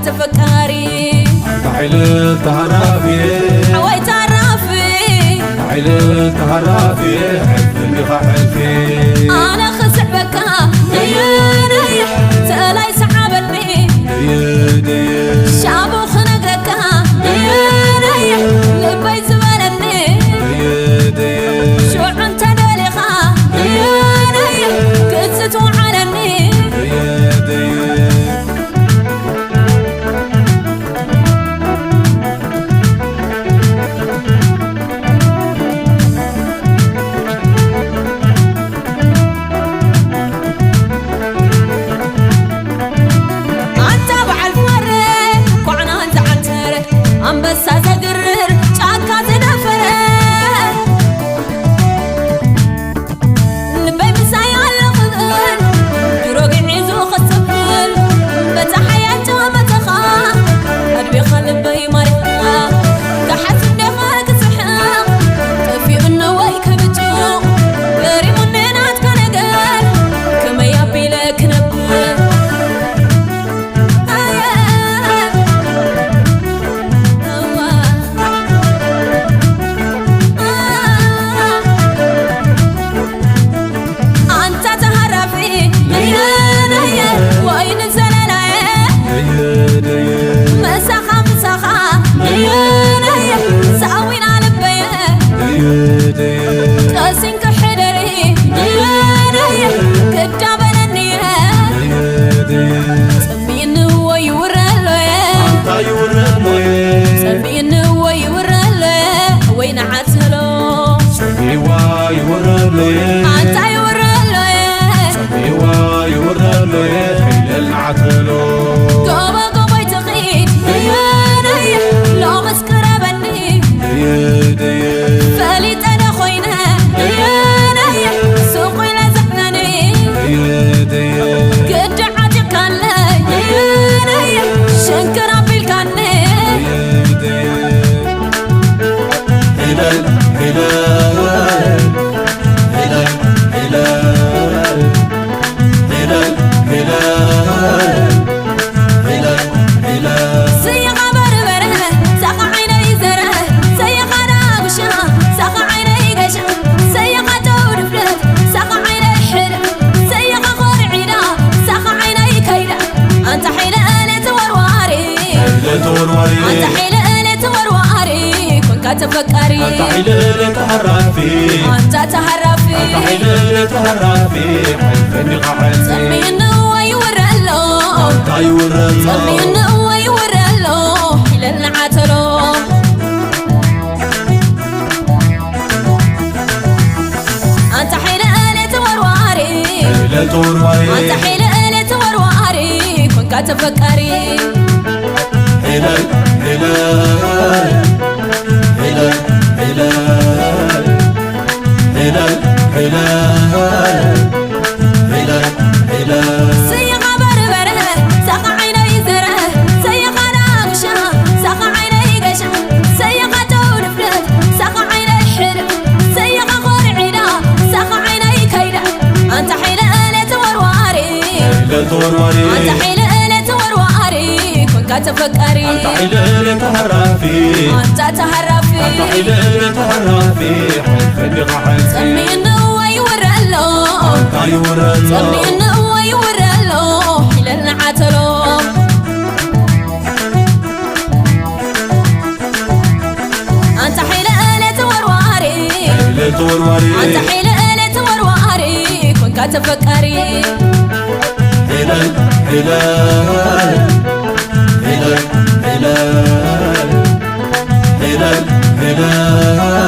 تفكاري تعال تعرفي حوي تعرفي تعال تعرفي حلفني خحلفي أنا خسع بكا نيا تلاي سحابني شابو خنقركا نيا لبي زمانني شو عن تدلخا نيا كتت وعلني تفكري أنت حلال تهرافي أنت تهرفي أنت حلال تهرافي حلفني غحلفي سمينا ويورلو أنت يورلو سمينا ويورلو حلال عتلو أنت حلال توروري حلال توروري أنت حلال توروري كنت تفكري حلال حلال حلال حلال حلال حلال حلال حلال سيغ بربره ساق عيني زره سيغ ناقشه ساق عيني قشه سيغ دور فلت ساق عيني حرب سيغ غرعنا ساق عيني كيده أنت حلال توروري حلال توروري أنت حلال توروري كنت تفكري أنت حلال تهرافي أنت تهرفي أنت حلال تهرافي حلفني غحلفي سمينا ويورلو أنت يورلو سمينا ويورلو حلال عتلو أنت حلال توروري حلال توروري أنت حلال توروري كنت تفكري حلال حلال حلال حلال حلال حلال